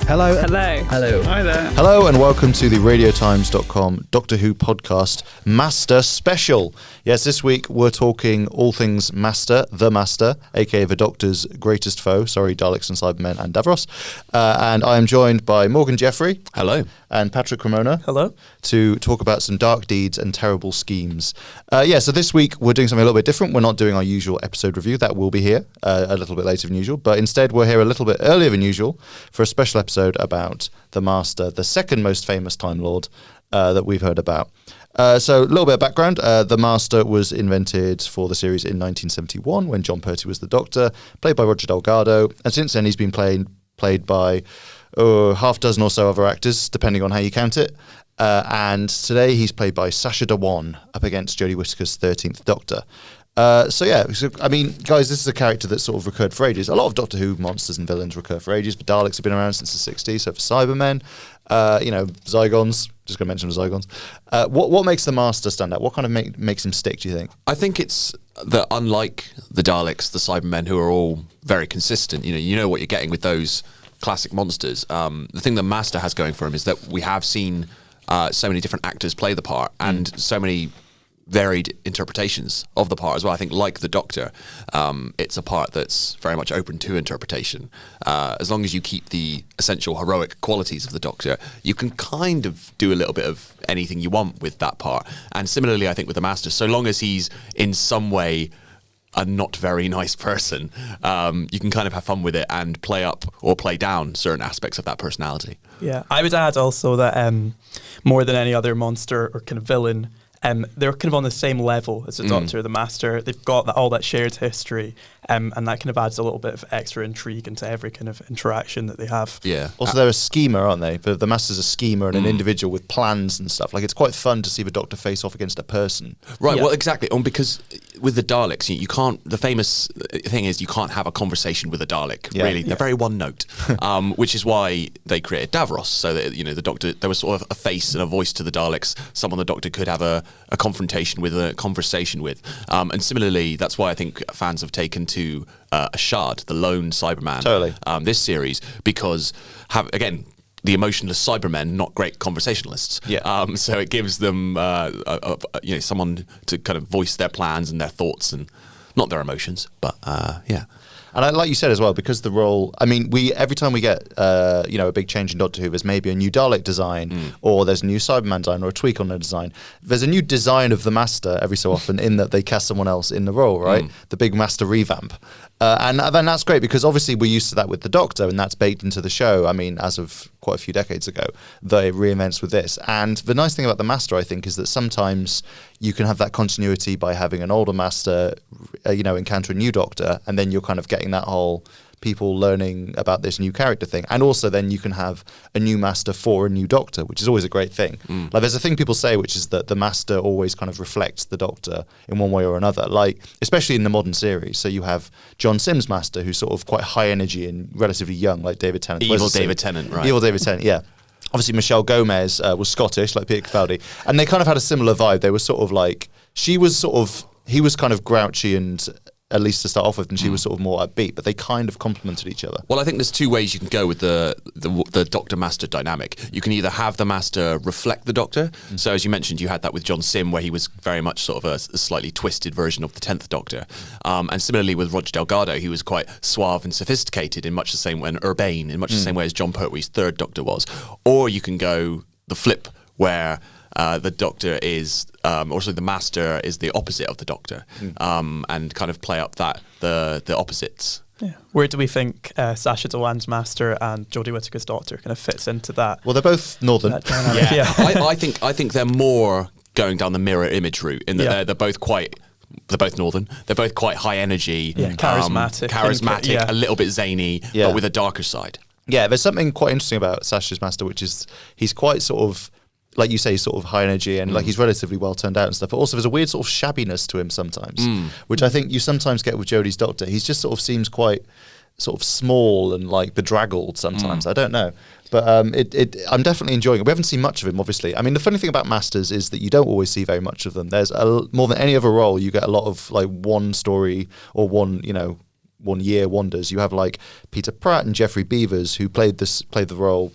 Hello. Hello. Hello. Hi there. Hello and welcome to the RadioTimes.com Doctor Who podcast Master Special. Yes, this week we're talking all things Master, the Master, aka the Doctor's greatest foe. Sorry, Daleks and Cybermen and Davros. And I am joined by Morgan Jeffery. Hello. And Patrick Cremona. Hello. To talk about some dark deeds and terrible schemes. So this week we're doing something a little bit different. We're not doing our usual episode review. That will be here a little bit later than usual. But instead we're here a little bit earlier than usual for a special episode about the Master, the second most famous Time Lord that we've heard about. So a little bit of background. The Master was invented for the series in 1971 when John Pertwee was the Doctor, played by Roger Delgado. And since then he's been played by half dozen or so other actors, depending on how you count it. And today he's played by Sacha Dhawan up against Jodie Whittaker's 13th Doctor. Guys, this is a character that's sort of recurred for ages. A lot of Doctor Who monsters and villains recur for ages. The Daleks have been around since the 60s, so for Cybermen, Zygons, just going to mention the Zygons. What makes the Master stand out? What kind of makes him stick, do you think? I think it's that unlike the Daleks, the Cybermen, who are all very consistent, you know what you're getting with those classic monsters. The thing the Master has going for him is that we have seen so many different actors play the part and so many varied interpretations of the part as well. I think, like the Doctor, it's a part that's very much open to interpretation. As long as you keep the essential heroic qualities of the Doctor, you can kind of do a little bit of anything you want with that part. And similarly, I think with the Master, so long as he's in some way a not very nice person, you can kind of have fun with it and play up or play down certain aspects of that personality. Yeah, I would add also that more than any other monster or kind of villain, they're kind of on the same level as the Doctor, the Master. They've got all that shared history, and that kind of adds a little bit of extra intrigue into every kind of interaction that they have. Yeah. Also, they're a schemer, aren't they? The Master's a schemer and an individual with plans and stuff. Like, it's quite fun to see the Doctor face off against a person. Right, Yeah. well, exactly. Because with the Daleks, you can't, the famous thing is you can't have a conversation with a Dalek, really. They're very one note, which is why they created Davros, so that, the Doctor, there was sort of a face and a voice to the Daleks, someone the Doctor could have a confrontation with, a conversation with. And similarly, that's why I think fans have taken to Ashad, the lone Cyberman, this series, because the emotionless Cybermen, not great conversationalists. Yeah. So it gives them someone to kind of voice their plans and their thoughts and not their emotions, but yeah. And like you said as well, because the role, every time we get, a big change in Doctor Who, there's maybe a new Dalek design, or there's a new Cyberman design, or a tweak on the design. There's a new design of the Master every so often, in that they cast someone else in the role, right? The big Master revamp. And then that's great, because obviously we're used to that with the Doctor, and that's baked into the show. As of quite a few decades ago, they reinvents with this. And the nice thing about the Master, I think, is that sometimes you can have that continuity by having an older Master, encounter a new Doctor, and then you're kind of getting that whole people learning about this new character thing. And also then you can have a new Master for a new Doctor, which is always a great thing. Like, there's a thing people say, which is that the Master always kind of reflects the Doctor in one way or another, like especially in the modern series. So you have John Simm's Master, who's sort of quite high energy and relatively young, like David Tennant. Evil David Tennant, right? Evil David Tennant, yeah. Obviously Michelle Gomez was Scottish, like Peter Capaldi, and they kind of had a similar vibe. They were sort of like, he was kind of grouchy, and at least to start off with, and she was sort of more upbeat, but they kind of complemented each other. Well, I think there's two ways you can go with the Doctor-Master dynamic. You can either have the Master reflect the Doctor, so as you mentioned, you had that with John Simm, where he was very much sort of a slightly twisted version of the 10th Doctor, and similarly with Roger Delgado, he was quite suave and sophisticated in much the same way, and urbane in much the same way as John Pertwee's 3rd Doctor was. Or you can go the flip, where the Doctor is, also the Master is the opposite of the Doctor, and kind of play up the opposites. Yeah. Where do we think Sacha Dhawan's Master and Jodie Whittaker's Doctor kind of fits into that? Well, they're both northern. Yeah. I think they're more going down the mirror image route in that they're both northern. They're both quite high energy, charismatic, a little bit zany, but with a darker side. Yeah, there's something quite interesting about Sacha's Master, which is he's quite sort of, like you say, sort of high energy, and like he's relatively well turned out and stuff. But also there's a weird sort of shabbiness to him sometimes, which I think you sometimes get with Jodie's Doctor. He's just sort of seems quite sort of small and like bedraggled sometimes. I don't know. But I'm definitely enjoying it. We haven't seen much of him, obviously. I mean, the funny thing about Masters is that you don't always see very much of them. There's more than any other role, you get a lot of like one story or one year wonders. You have like Peter Pratt and Jeffrey Beavers who played the role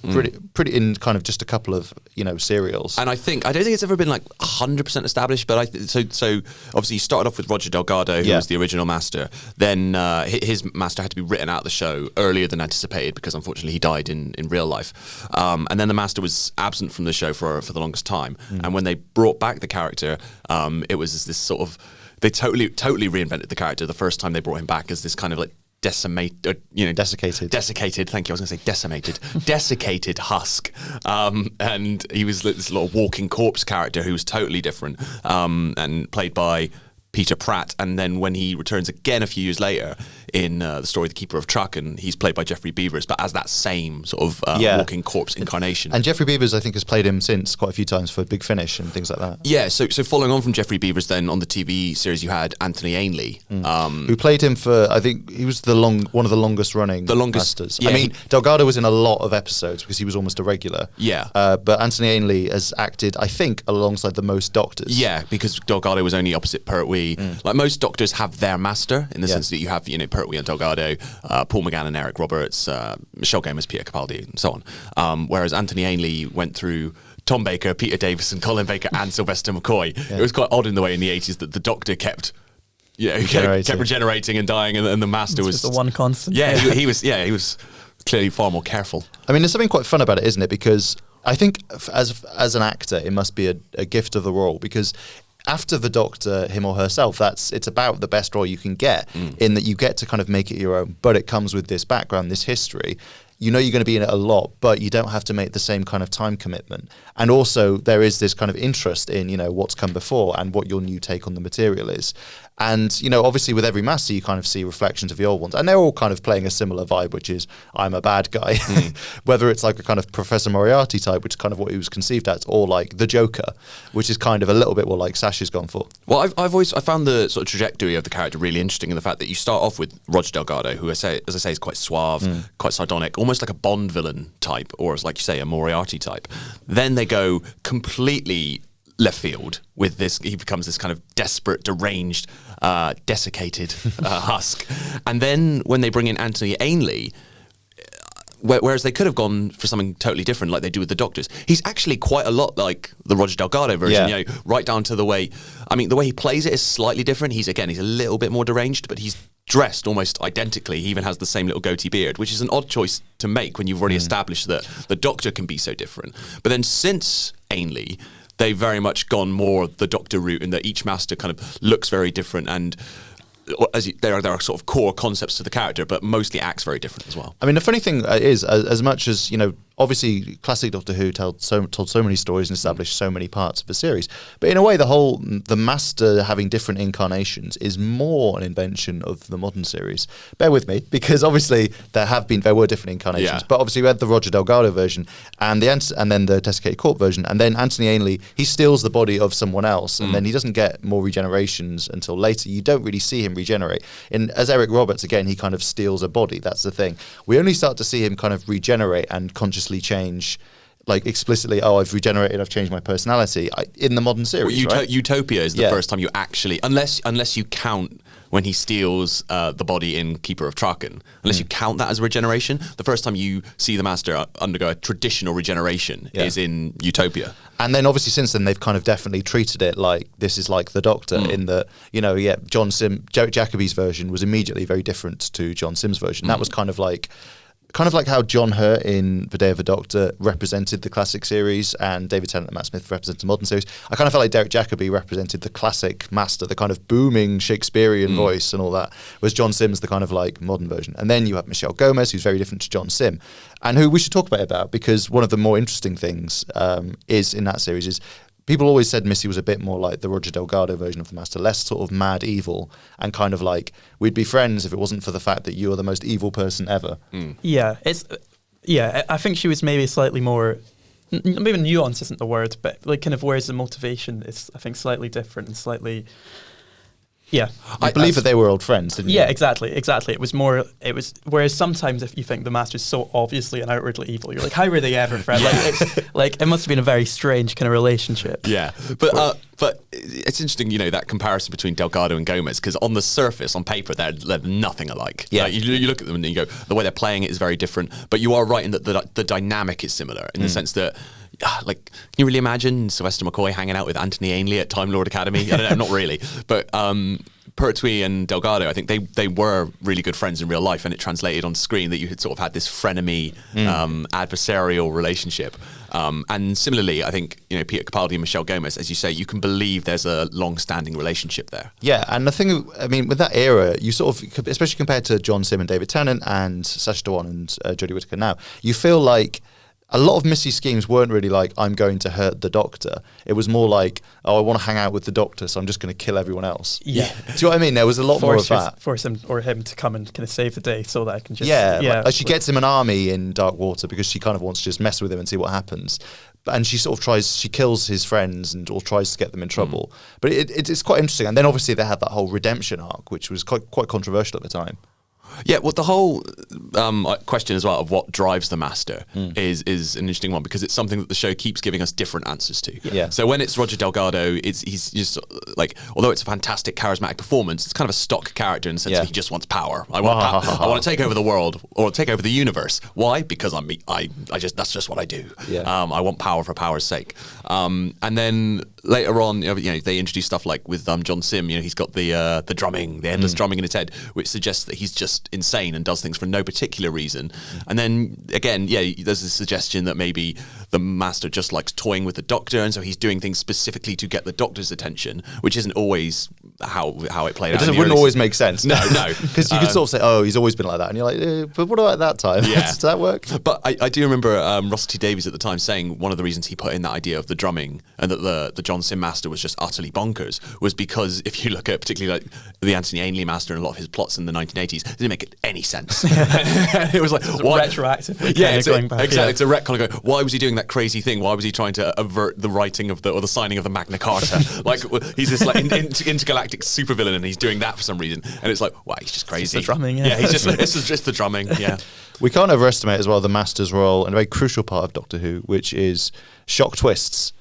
pretty in kind of just a couple of serials. And I don't think it's ever been like 100% established, but so obviously you started off with Roger Delgado, who was the original Master. Then his Master had to be written out of the show earlier than anticipated because unfortunately he died in real life. And then the Master was absent from the show for the longest time. And when they brought back the character, it was this sort of, they totally reinvented the character the first time they brought him back as this kind of like desiccated. Thank you. I was going to say decimated, desiccated husk. And he was this little walking corpse character who was totally different, and played by Peter Pratt. And then when he returns again a few years later in the story The Keeper of Trucken, he's played by Jeffrey Beavers, but as that same sort of walking corpse incarnation. And Jeffrey Beavers, I think, has played him since quite a few times for Big Finish and things like that. Yeah, so following on from Jeffrey Beavers, then on the TV series you had Anthony Ainley, who played him for, I think he was one of the longest running Masters. Yeah, I mean, Delgado was in a lot of episodes because he was almost a regular. Yeah. But Anthony Ainley has acted, I think, alongside the most Doctors. Yeah, because Delgado was only opposite Pertwee. Like most Doctors have their Master in the sense that you have, Pertwee and Delgado, Paul McGann and Eric Roberts, Michelle Gomez, Peter Capaldi, and so on. Whereas Anthony Ainley went through Tom Baker, Peter Davison, Colin Baker, and Sylvester McCoy. Yeah. It was quite odd in the way in the 80s that the Doctor kept regenerating and dying, and the Master was just the one constant. Yeah, he was clearly far more careful. I mean, there's something quite fun about it, isn't it? Because I think as an actor, it must be a gift of the role, because after the Doctor, him or herself, it's about the best role you can get, in that you get to kind of make it your own, but it comes with this background, this history. You know you're going to be in it a lot, but you don't have to make the same kind of time commitment. And also there is this kind of interest in, what's come before and what your new take on the material is. And, obviously with every Master, you kind of see reflections of the old ones. And they're all kind of playing a similar vibe, which is, I'm a bad guy. Whether it's like a kind of Professor Moriarty type, which is kind of what he was conceived as, or like the Joker, which is kind of a little bit what like Sacha's gone for. Well, I found the sort of trajectory of the character really interesting in the fact that you start off with Roger Delgado, who, as I say, is quite suave, quite sardonic, almost like a Bond villain type, or as like you say, a Moriarty type. Then they go completely left field with this. He becomes this kind of desperate, deranged, desiccated husk. And then when they bring in Anthony Ainley, whereas they could have gone for something totally different like they do with the Doctors, he's actually quite a lot like the Roger Delgado version, right down to the way he plays it is slightly different. He's a little bit more deranged, but he's dressed almost identically. He even has the same little goatee beard, which is an odd choice to make when you've already established that the Doctor can be so different. But then since Ainley, they've very much gone more the Doctor route, in that each Master kind of looks very different, and there are sort of core concepts to the character, but mostly acts very different as well. I mean, the funny thing is, as much as, obviously classic Doctor Who told so many stories and established so many parts of the series, but in a way the Master having different incarnations is more an invention of the modern series. Bear with me, because obviously there were different incarnations, but obviously we had the Roger Delgado version and then the Desiccated Corpse version, and then Anthony Ainley, he steals the body of someone else, and then he doesn't get more regenerations until later. You don't really see him regenerate. As Eric Roberts, again, he kind of steals a body. That's the thing. We only start to see him kind of regenerate and consciously change, like explicitly, I've regenerated, I've changed my personality, in the modern series. Well, Utopia is the first time you actually, unless you count when he steals the body in Keeper of Trucken, unless you count that as a regeneration, the first time you see the Master undergo a traditional regeneration is in Utopia. And then obviously since then they've kind of definitely treated it like this is like the Doctor, in that, John Simm, Jacobi's version was immediately very different to John Simm's version. That was kind of like how John Hurt in The Day of the Doctor represented the classic series, and David Tennant and Matt Smith represented the modern series. I kind of felt like Derek Jacobi represented the classic Master, the kind of booming Shakespearean voice and all that, whereas John Simm's the kind of like modern version. And then you have Michelle Gomez, who's very different to John Simm, and who we should talk about, because one of the more interesting things is in that series is, people always said Missy was a bit more like the Roger Delgado version of the Master, less sort of mad evil, and kind of like, we'd be friends if it wasn't for the fact that you are the most evil person ever. Yeah, I think she was maybe slightly more, maybe nuance isn't the word, but like kind of whereas the motivation is, I think, slightly different and slightly, Yeah. I believe that they were old friends, didn't you? Yeah, exactly. It was whereas sometimes if you think the Master's so obviously and outwardly evil, you're like, how were they ever friends? It must have been a very strange kind of relationship. Yeah, but it's interesting, that comparison between Delgado and Gomez, because on the surface, on paper, they're nothing alike. Yeah. You look at them and you go, the way they're playing it is very different, but you are right in that the dynamic is similar in the sense that, can you really imagine Sylvester McCoy hanging out with Anthony Ainley at Time Lord Academy? I don't know, not really, but Pertwee and Delgado, I think they were really good friends in real life, and it translated on screen that you had sort of had this frenemy, adversarial relationship. And similarly, I think Peter Capaldi and Michelle Gomez, as you say, you can believe there's a long-standing relationship there. Yeah, and the thing, with that era, you sort of, especially compared to John Simm and David Tennant and Sacha Dhawan and Jodie Whittaker now, you feel like a lot of Missy's schemes weren't really like, I'm going to hurt the Doctor. It was more like, I want to hang out with the Doctor, so I'm just going to kill everyone else. Yeah. Do you know what I mean? There was a lot more of that. Force him to come and kind of save the day so that I can just... Like she gets him an army in Dark Water because she kind of wants to just mess with him and see what happens. And she sort of she kills his friends or tries to get them in trouble. But it's quite interesting. And then obviously they had that whole redemption arc, which was quite controversial at the time. Yeah, well, the whole question as well of what drives the Master is an interesting one, because it's something that the show keeps giving us different answers to. Yeah. So when it's Roger Delgado, he's just like, although it's a fantastic charismatic performance, it's kind of a stock character in the sense that he just wants power. I want to take over the world or take over the universe. Why? Because I'm me. That's just what I do. Yeah. I want power for power's sake. And then later on, they introduce stuff like with John Simm. He's got the drumming, the endless drumming in his head, which suggests that he's just insane and does things for no particular reason. And then again, there's a suggestion that maybe the Master just likes toying with the Doctor, and so he's doing things specifically to get the Doctor's attention, which isn't always how it played out. It wouldn't always make sense. No, because you could sort of say, "Oh, he's always been like that," and you're like, "But what about that time? Yeah. Does that work?" But I do remember Russell T Davies at the time saying one of the reasons he put in that idea of the drumming and that the John Simm Master was just utterly bonkers was because if you look at particularly like the Anthony Ainley Master and a lot of his plots in the 1980s, it didn't make any sense. It was like, retroactively going back. Exactly, it's a retcon. Why was he doing that crazy thing? Why was he trying to avert the writing of the signing of the Magna Carta? Like he's this like intergalactic supervillain, and he's doing that for some reason. And it's like, wow, he's just crazy. It's the drumming, this is just the drumming. Yeah. We can't overestimate as well the Master's role and a very crucial part of Doctor Who, which is shock twists.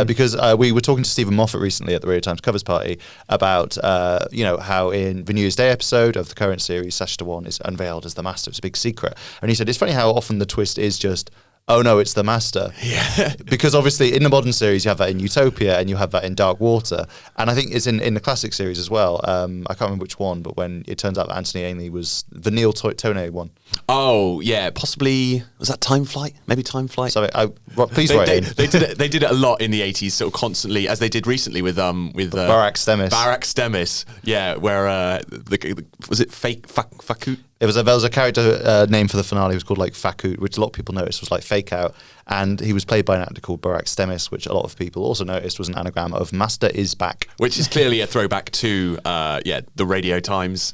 Because we were talking to Stephen Moffat recently at the Radio Times Covers Party about, how in the New Year's Day episode of the current series, Sacha Dhawan is unveiled as the Master. It's a big secret. And he said, it's funny how often the twist is just, oh no, it's the Master. Yeah. Because obviously in the modern series you have that in Utopia and you have that in Dark Water. And I think it's in the classic series as well. I can't remember which one, but when it turns out that Anthony Ainley was the Neil Tone one. Oh, yeah, possibly. Was that Time Flight? Maybe Time Flight? Sorry, please write in. They did it a lot in the 80s, sort of constantly, as they did recently with Barak Stemis. Barak Stemis, yeah, where was it Fakut? There was a character name for the finale. It was called like Fakut, which a lot of people noticed was like Fake Out, and he was played by an actor called Barak Stemis, which a lot of people also noticed was an anagram of Master is back, which is clearly a throwback to the Radio Times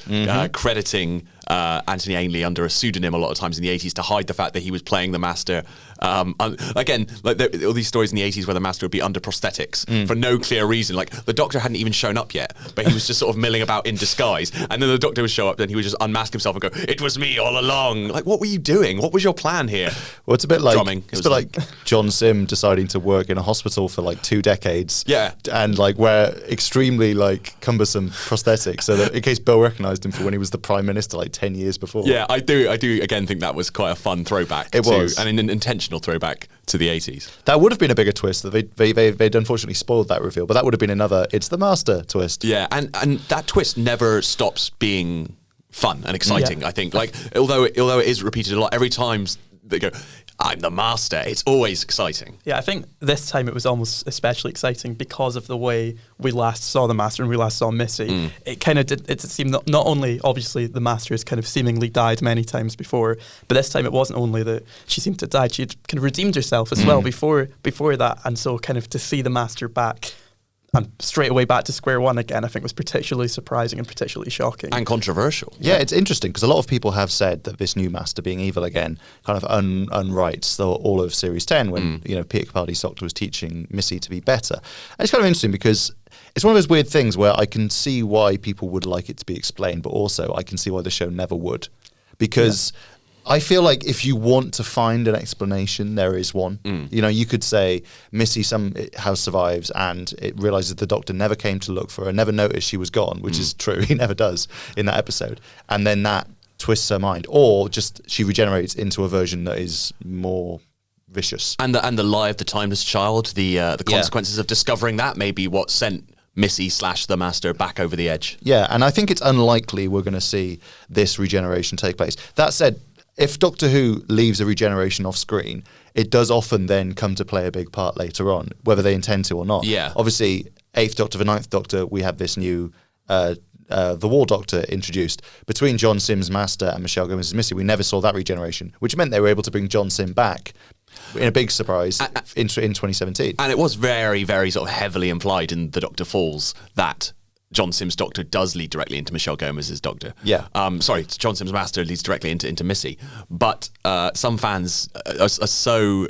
crediting Anthony Ainley under a pseudonym a lot of times in the 80s to hide the fact that he was playing the Master. Again, like all these stories in the 80s where the Master would be under prosthetics for no clear reason. Like the Doctor hadn't even shown up yet, but he was just sort of milling about in disguise. And then the Doctor would show up, and he would just unmask himself and go, "It was me all along." Like, what were you doing? What was your plan here? Well, it's a bit like drumming. It's a bit like John Simm deciding to work in a hospital for like 2 decades. Yeah, and like wear extremely like cumbersome prosthetics, so that in case Bill recognised him for when he was the Prime Minister like 10 years before. Yeah, I do again think that was quite a fun throwback. It was, and an intentional throwback to the 80s. That would have been a bigger twist. That they'd unfortunately spoiled that reveal, but that would have been another "It's the Master" twist. Yeah, and that twist never stops being fun and exciting. I think, like although it is repeated a lot every time they go, "I'm the Master," it's always exciting. Yeah, I think this time it was almost especially exciting because of the way we last saw the Master and we last saw Missy. It kind of did. It seemed not only obviously the Master has kind of seemingly died many times before, but this time it wasn't only that she seemed to die; she had kind of redeemed herself as well before that, and so kind of to see the Master back and straight away back to square one again, I think was particularly surprising and particularly shocking. And controversial. Yeah, it's interesting because a lot of people have said that this new Master being evil again kind of unwrites all of Series 10 when, Peter Capaldi's Doctor was teaching Missy to be better. And it's kind of interesting because it's one of those weird things where I can see why people would like it to be explained, but also I can see why the show never would. Because I feel like if you want to find an explanation, there is one. You could say Missy somehow survives and it realizes the Doctor never came to look for her, never noticed she was gone, which is true. He never does in that episode. And then that twists her mind. Or just she regenerates into a version that is more vicious. And the lie of the timeless child, the consequences of discovering that may be what sent Missy / the Master back over the edge. Yeah, and I think it's unlikely we're going to see this regeneration take place. That said, if Doctor Who leaves a regeneration off screen, it does often then come to play a big part later on, whether they intend to or not. Yeah. Obviously, 8th Doctor, the 9th Doctor, we have this new the War Doctor introduced. Between John Simm's Master and Michelle Gomez's Missy, we never saw that regeneration, which meant they were able to bring John Simm back in a big surprise in 2017. And it was very, very sort of heavily implied in The Doctor Falls that John Simm's Doctor does lead directly into Michelle Gomez's Doctor. Yeah. John Simm's Master leads directly into Missy. But some fans are so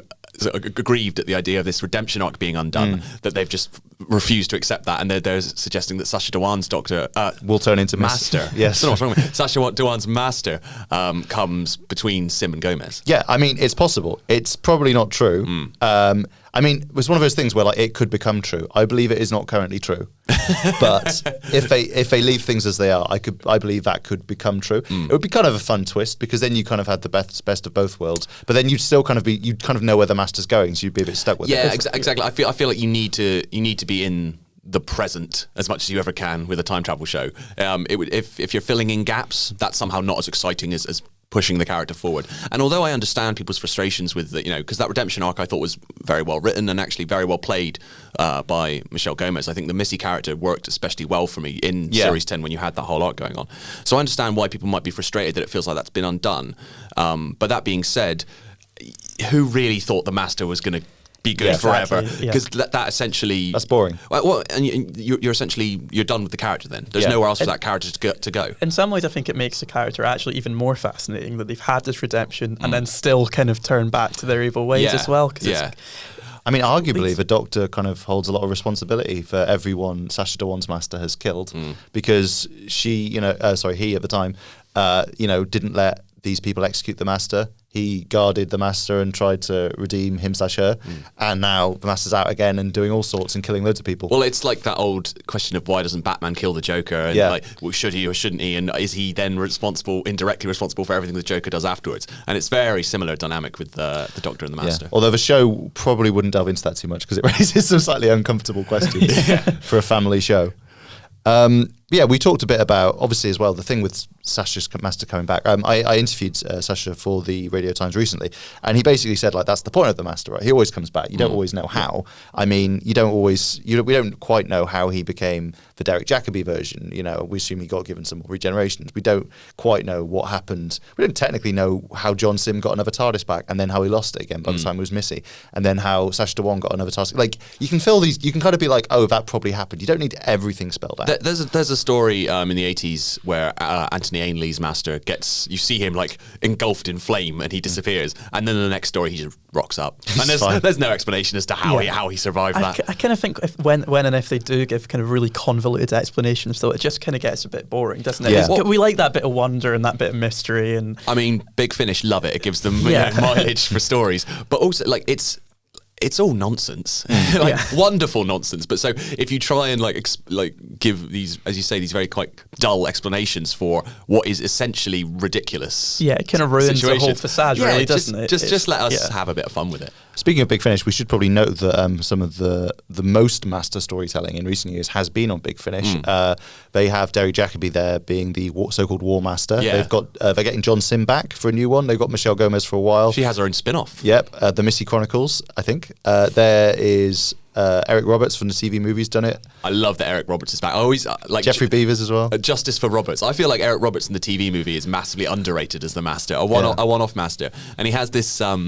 aggrieved at the idea of this redemption arc being undone that they've just refused to accept that, and they're suggesting that Sacha Dhawan's Doctor will turn into Master. Yes, I don't know what's wrong with Sacha Dhawan's Master comes between Simm and Gomez. Yeah, I mean it's possible. It's probably not true. I mean, it was one of those things where it could become true. I believe it is not currently true, but if they leave things as they are, I believe that could become true. It would be kind of a fun twist because then you kind of had the best of both worlds, but then you'd still kind of know where the Master's going, so you'd be a bit stuck with it. Yeah, exactly. I feel like you need to be in the present as much as you ever can with a time travel show. If you're filling in gaps, that's somehow not as exciting as pushing the character forward. And although I understand people's frustrations with because that redemption arc I thought was very well written and actually very well played by Michelle Gomez. I think the Missy character worked especially well for me in Series 10 when you had that whole arc going on. So I understand why people might be frustrated that it feels like that's been undone. But that being said, who really thought the Master was going to be good forever? Because that essentially, that's boring. Well, and you're essentially done with the character. Then there's nowhere else for that character to go. In some ways, I think it makes the character actually even more fascinating that they've had this redemption and then still kind of turn back to their evil ways as well. I mean, arguably, the Doctor kind of holds a lot of responsibility for everyone Sacha Dhawan's Master has killed because he at the time, didn't let these people execute the Master. He guarded the Master and tried to redeem him/her, and now the Master's out again and doing all sorts and killing loads of people. Well, it's like that old question of why doesn't Batman kill the Joker, and should he or shouldn't he, and is he then indirectly responsible for everything the Joker does afterwards? And it's very similar dynamic with the Doctor and the Master. Although the show probably wouldn't delve into that too much because it raises some slightly uncomfortable questions for a family show. We talked a bit about, obviously, as well, the thing with Sacha's Master coming back. I interviewed Sacha for the Radio Times recently, and he basically said, that's the point of the Master, right? He always comes back. You don't always know how. I mean, we don't quite know how he became the Derek Jacobi version. We assume he got given some more regenerations. We don't quite know what happened. We don't technically know how John Simm got another TARDIS back, and then how he lost it again by the time it was Missy, and then how Sacha Dhawan got another TARDIS. You can fill these, you can kind of be like, oh, that probably happened. You don't need everything spelled out. There's a story in the 80s where Anthony Ainley's Master you see him engulfed in flame and he disappears, and then the next story he just rocks up, and there's no explanation as to how he survived that. I kind of think when and if they do give kind of really convoluted explanations, though, it just kind of gets a bit boring, doesn't it? Yeah. We like that bit of wonder and that bit of mystery, and I mean, Big Finish love it. It gives them mileage for stories, but also it's all nonsense, wonderful nonsense. But so if you try and give these, as you say, these very quite dull explanations for what is essentially ridiculous, it kind of ruins the whole facade, really, doesn't it? Just let us have a bit of fun with it. Speaking of Big Finish, we should probably note that some of the most Master storytelling in recent years has been on Big Finish. They have Derek Jacobi there being the so-called War Master. Yeah. They've got they're getting John Simm back for a new one. They've got Michelle Gomez for a while. She has her own spin-off. Yep, the Missy Chronicles, I think. There is Eric Roberts from the TV movie's done it. I love that Eric Roberts is back. I always like Jeffrey Beavers as well. Justice for Roberts. I feel like Eric Roberts in the TV movie is massively underrated as the Master, a one-off Master, and he has this sort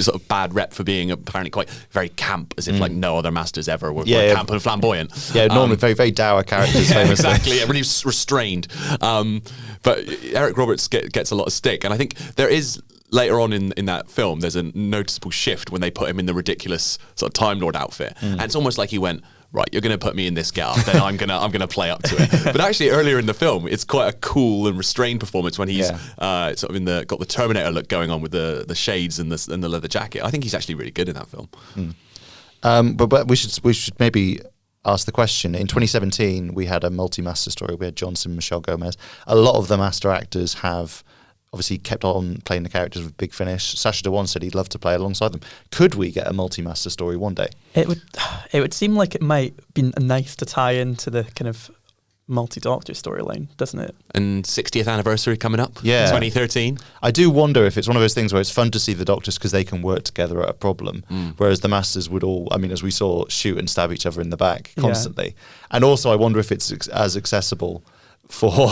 of bad rep for being apparently quite very camp, as if like no other Masters ever were camp and flamboyant. Yeah, normally very very dour characters. Yeah, famously. exactly. Yeah, really restrained. But Eric Roberts gets a lot of stick, and I think there is. Later on in that film, there's a noticeable shift when they put him in the ridiculous sort of Time Lord outfit, and it's almost like he went, right, you're going to put me in this get-up, then I'm gonna play up to it. But actually, earlier in the film, it's quite a cool and restrained performance when he's sort of got the Terminator look going on with the shades and the leather jacket. I think he's actually really good in that film. But we should maybe ask the question. In 2017, we had a multi-Master story. We had John Simm and Michelle Gomez. A lot of the Master actors have obviously kept on playing the characters with Big Finish. Sacha Dhawan said he'd love to play alongside them. Could we get a multi-Master story one day? It would seem like it might be nice to tie into the kind of multi-Doctor storyline, doesn't it? And 60th anniversary coming up, 2013. I do wonder if it's one of those things where it's fun to see the Doctors because they can work together at a problem, whereas the Masters would all, I mean, as we saw, shoot and stab each other in the back constantly. And also I wonder if it's as accessible for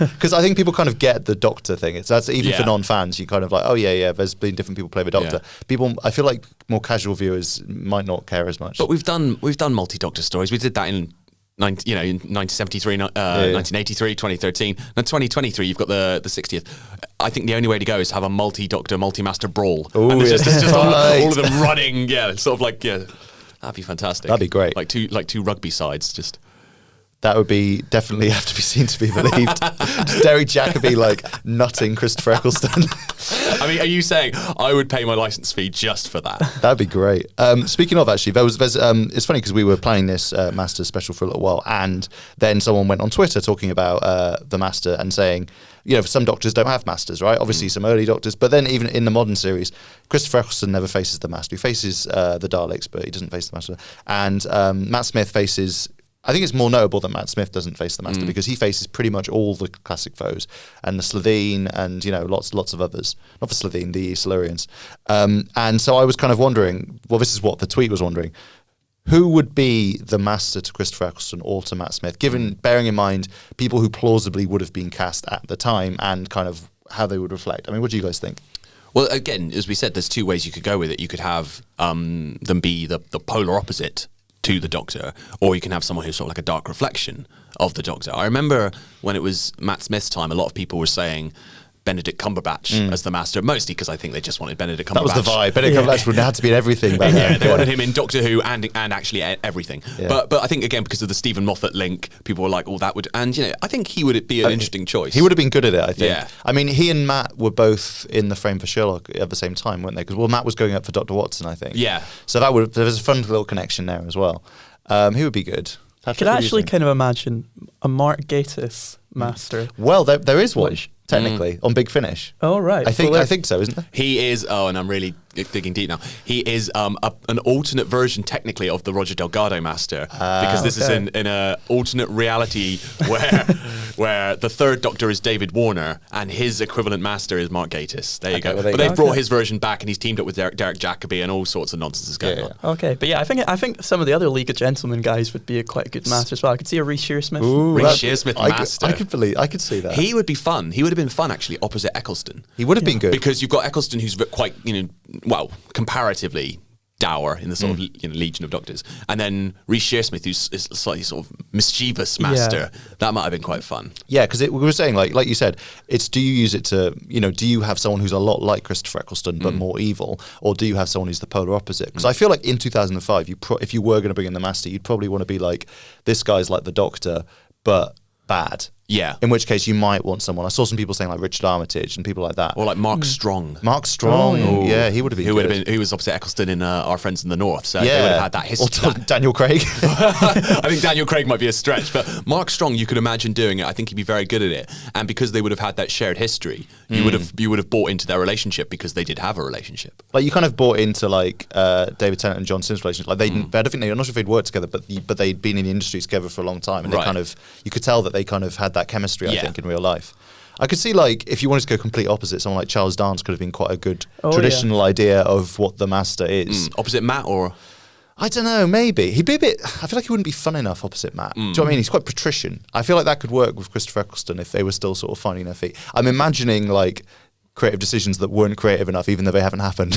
because I think people kind of get the Doctor thing. That's even for non-fans. You kind of like, oh yeah, there's been different people play the Doctor. People, I feel like more casual viewers might not care as much. But we've done multi-Doctor stories. We did that in 1973, 1983, 2013. Now 2023, you've got the 60th. I think the only way to go is to have a multi-Doctor, multi-Master brawl. Ooh, and it's just all of them running. Yeah, sort of like that'd be fantastic. That'd be great. Like two rugby sides just. That would be definitely have to be seen to be believed. Derek Jacobi like nutting Christopher Eccleston. I mean, are you saying I would pay my license fee just for that? That'd be grereat. Speaking of, actually, there's it's funny because we were playing this Masters special for a little while, and then someone went on Twitter talking about the Master and saying, you know, some Doctors don't have Masters, right? Obviously, some early Doctors, but then even in the modern series, Christopher Eccleston never faces the Master. He faces the Daleks, but he doesn't face the Master. And Matt Smith faces. I think it's more notable that Matt Smith doesn't face the Master because he faces pretty much all the classic foes and the Slitheen and, you know, lots of others. Not for Slitheen, the Silurians. And so I was kind of wondering, well, this is what the tweet was wondering, who would be the Master to Christopher Eccleston or to Matt Smith, bearing in mind people who plausibly would have been cast at the time and kind of how they would reflect. I mean, what do you guys think? Well, again, as we said, there's two ways you could go with it. You could have them be the polar opposite to the Doctor, or you can have someone who's sort of like a dark reflection of the Doctor. I remember when it was Matt Smith's time, a lot of people were saying Benedict Cumberbatch as the Master, mostly because I think they just wanted Benedict Cumberbatch. That was the vibe. Benedict Cumberbatch would have to be in everything back then. They wanted him in Doctor Who and actually everything. Yeah. But I think, again, because of the Stephen Moffat link, people were like, oh, that would... And, you know, I think he would be an interesting choice. He would have been good at it, I think. Yeah. I mean, he and Matt were both in the frame for Sherlock at the same time, weren't they? Because, well, Matt was going up for Dr. Watson, I think. Yeah. So there was a fun little connection there as well. Who would be good? Patrick, I could actually kind of imagine a Mark Gatiss Master. Well, there is one, technically, on Big Finish. Oh, right. I think so, isn't there? He is, and I'm really digging deep now, he is an alternate version, technically, of the Roger Delgado Master, because this is in an alternate reality where the third Doctor is David Warner, and his equivalent Master is Mark Gatiss. There you go. But they've brought his version back, and he's teamed up with Derek Jacobi, and all sorts of nonsense is going on. Okay, but yeah, I think some of the other League of Gentlemen guys would be quite a good Master as well. I could see a Rhys Shearsmith. Rhys Shearsmith Master. I could see that. He would be fun. He would have been fun, actually, opposite Eccleston. He would have been good. Because you've got Eccleston, who's quite, well, comparatively dour in the sort of Legion of Doctors, and then Rhys Shearsmith, who's a slightly sort of mischievous Master. That might have been quite fun. Yeah, because we were saying, like you said, it's do you use it to, do you have someone who's a lot like Christopher Eccleston but more evil, or do you have someone who's the polar opposite? Because I feel like in 2005, if you were going to bring in the Master, you'd probably want to be like, this guy's like the Doctor, but bad. Yeah. In which case you might want someone. I saw some people saying like Richard Armitage and people like that. Or like Mark Strong. Mark Strong. Yeah, he would have been good. Who was opposite Eccleston in Our Friends in the North. So they would have had that history. Or Daniel Craig. I think Daniel Craig might be a stretch, but Mark Strong, you could imagine doing it. I think he'd be very good at it. And because they would have had that shared history, you would have bought into their relationship because they did have a relationship. Like you kind of bought into like David Tennant and John Simm's relationship. Like I don't think I'm not sure if they'd worked together, but they'd been in the industry together for a long time, and they kind of, you could tell that they kind of had that chemistry. I think in real life. I could see, like, if you wanted to go complete opposite, someone like Charles Dance could have been quite a good traditional idea of what the Master is. Opposite Matt, or? I don't know, maybe. He'd be a bit... I feel like he wouldn't be fun enough opposite Matt. Do you know what I mean? He's quite patrician. I feel like that could work with Christopher Eccleston if they were still sort of finding their feet. I'm imagining, like, creative decisions that weren't creative enough, even though they haven't happened.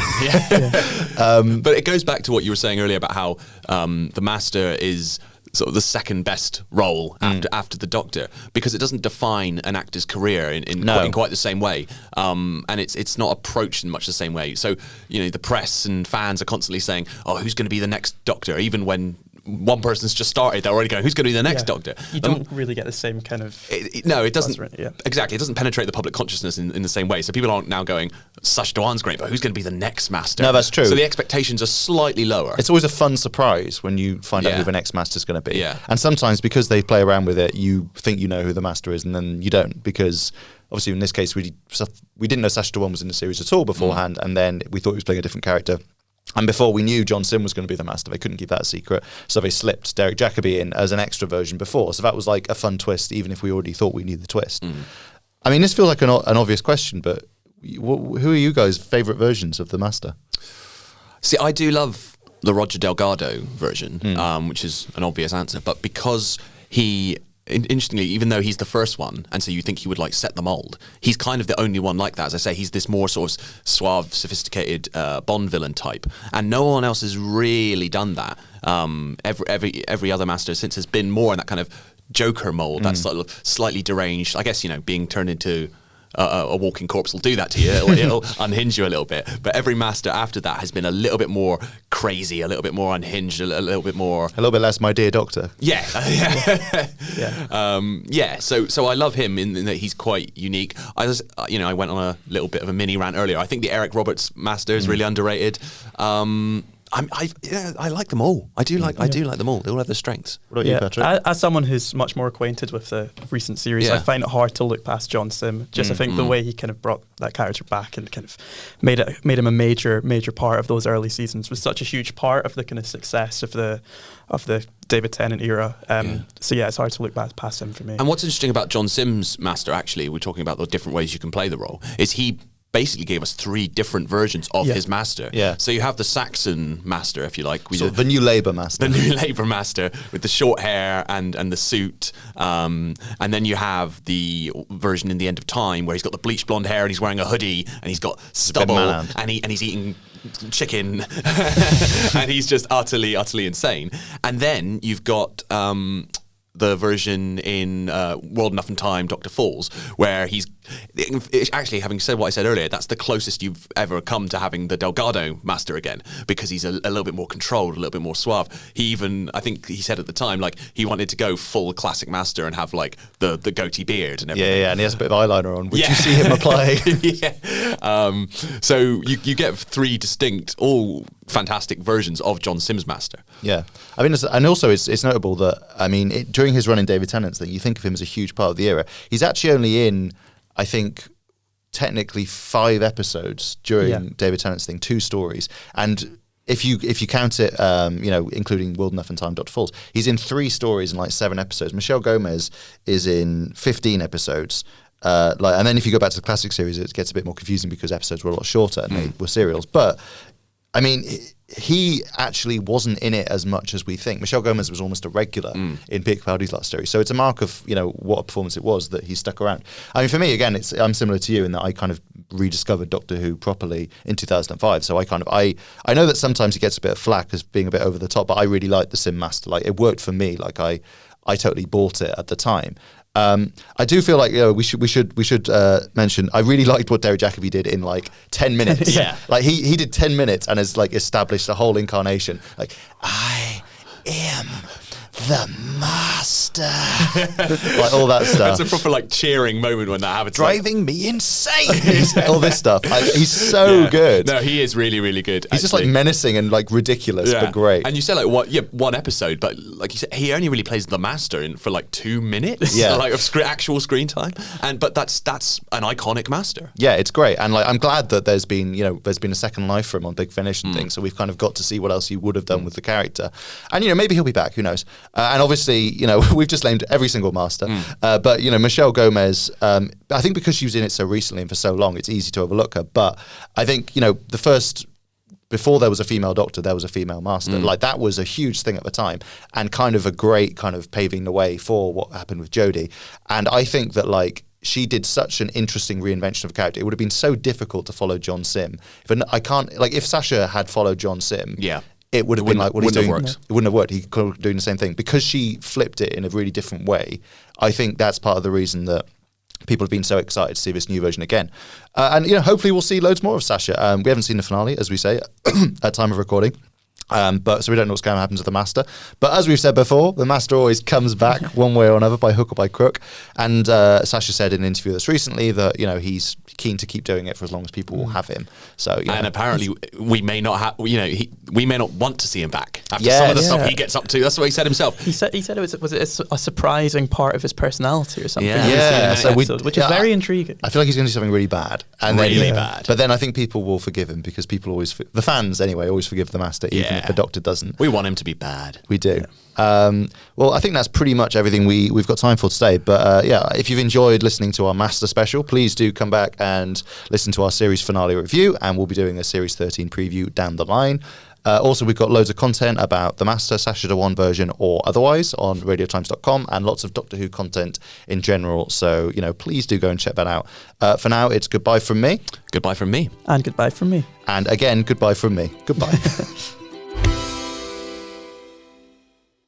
But it goes back to what you were saying earlier about how the Master is sort of the second best role after the Doctor, because it doesn't define an actor's career in quite the same way, and it's not approached in much the same way. So the press and fans are constantly saying, "Oh, who's going to be the next Doctor?" Even when one person's just started, they're already going, "Who's going to be the next Doctor?" You don't really get the same kind of... No, it doesn't. Exactly, it doesn't penetrate the public consciousness in the same way. So people aren't now going, Sacha Dhawan's great, but who's going to be the next Master? No, that's true. So the expectations are slightly lower. It's always a fun surprise when you find out who the next Master's going to be. Yeah. And sometimes because they play around with it, you think you know who the Master is, and then you don't, because obviously in this case we didn't know Sacha Dhawan was in the series at all beforehand, and then we thought he was playing a different character. And before we knew John Simm was going to be the Master, they couldn't keep that a secret. So they slipped Derek Jacobi in as an extra version before. So that was like a fun twist, even if we already thought we knew the twist. I mean, this feels like an obvious question, but who are you guys' favourite versions of the Master? See, I do love the Roger Delgado version, which is an obvious answer. But because interestingly, even though he's the first one, and so you think he would like set the mold, he's kind of the only one like that. As I say, he's this more sort of suave, sophisticated Bond villain type, and no one else has really done that. Every other Master since has been more in that kind of Joker mold, that sort of slightly deranged. I guess being turned into a walking corpse will do that to you. It'll unhinge you a little bit. But every Master after that has been a little bit more crazy, a little bit more unhinged, a little bit more... A little bit less My Dear Doctor. Yeah. So I love him in that he's quite unique. I went on a little bit of a mini rant earlier. I think the Eric Roberts Master is really underrated. I like them all. I do like them all. They all have their strengths. What about you, Patrick? As someone who's much more acquainted with the recent series, I find it hard to look past John Simm. I think the way he kind of brought that character back and kind of made him a major part of those early seasons was such a huge part of the kind of success of the David Tennant era. So it's hard to look past him for me. And what's interesting about John Simm's Master, actually, we're talking about the different ways you can play the role, is he basically gave us 3 different versions of his Master. Yeah. So you have the Saxon Master, if you like. The New Labour Master. The New Labour Master with the short hair and the suit. And then you have the version in The End of Time where he's got the bleached blonde hair and he's wearing a hoodie and he's got stubble and he's eating chicken and he's just utterly insane. And then you've got... the version in World Enough and Time, Dr. Falls, where he's actually, having said what I said earlier, that's the closest you've ever come to having the Delgado Master again, because he's a little bit more controlled, a little bit more suave. He even, I think he said at the time, like, he wanted to go full classic Master and have like the goatee beard and everything. Yeah, and he has a bit of eyeliner on, which you see him apply. So you get 3 distinct, all fantastic versions of John Simm's Master. Yeah, I mean, and also it's notable that, I mean, during his run in David Tennant's thing, you think of him as a huge part of the era. He's actually only in, I think, technically 5 episodes during David Tennant's thing, 2 stories, and if you count it, including World Enough and Time, Dr. Falls, he's in 3 stories and like 7 episodes. Michelle Gomez is in 15 episodes. And then if you go back to the classic series, it gets a bit more confusing because episodes were a lot shorter and they were serials. But I mean, he actually wasn't in it as much as we think. Michelle Gomez was almost a regular in Peter Capaldi's last series. So it's a mark of, what a performance it was that he stuck around. I mean, for me, again, I'm similar to you in that I kind of rediscovered Doctor Who properly in 2005. So I know that sometimes he gets a bit of flack as being a bit over the top, but I really liked the Simm Master. Like, it worked for me. Like, I totally bought it at the time. I do feel like we should mention. I really liked what Derek Jacobi did in like 10 minutes. Like he did 10 minutes and has like established a whole incarnation. Like, I am the Master, like all that stuff. It's a proper like cheering moment when that happens. Driving me insane. All this stuff. He's so good. No, he is really, really good. He's just like menacing and like ridiculous, but great. And you say like one episode, but like you said, he only really plays the Master for like 2 minutes. Yeah, like of actual screen time. But that's an iconic Master. Yeah, it's great. And like I'm glad that there's been a second life for him on Big Finish and things. So we've kind of got to see what else he would have done with the character. And maybe he'll be back. Who knows? And obviously, we've just named every single Master. But, Michelle Gomez, I think because she was in it so recently and for so long, it's easy to overlook her. But I think, the first before there was a female Doctor, there was a female Master. Like, that was a huge thing at the time, and kind of a great kind of paving the way for what happened with Jodie. And I think that, like, she did such an interesting reinvention of a character. It would have been so difficult to follow John Simm. If Sacha had followed John Simm, it would have been like, what he's doing. It wouldn't have worked. He could have been doing the same thing. Because she flipped it in a really different way, I think that's part of the reason that people have been so excited to see this new version again. And, you know, hopefully we'll see loads more of Sacha. We haven't seen the finale, as we say, at time of recording. But so we don't know what's going to happen to the Master. But as we've said before, the Master always comes back one way or another, by hook or by crook. And Sacha said in an interview with us recently that, you know, he's keen to keep doing it for as long as people will have him. So, and apparently we may not have, you know, we may not want to see him back after some of the stuff he gets up to. That's what he said himself. He said it was a surprising part of his personality or something. Which is very intriguing. I feel like he's going to do something really bad. And really bad. But then I think people will forgive him, because people always, the fans anyway, always forgive the Master, even if the Doctor doesn't. We want him to be bad. We do. Well, I think that's pretty much everything we've got time for today. But if you've enjoyed listening to our Master special, please do come back and listen to our series finale review, and we'll be doing a Series 13 preview down the line. Also, we've got loads of content about the Master, Sacha Dhawan version or otherwise on radiotimes.com, and lots of Doctor Who content in general. So, you know, please do go and check that out. For now, it's goodbye from me. Goodbye from me. And goodbye from me. And again, goodbye from me. Goodbye.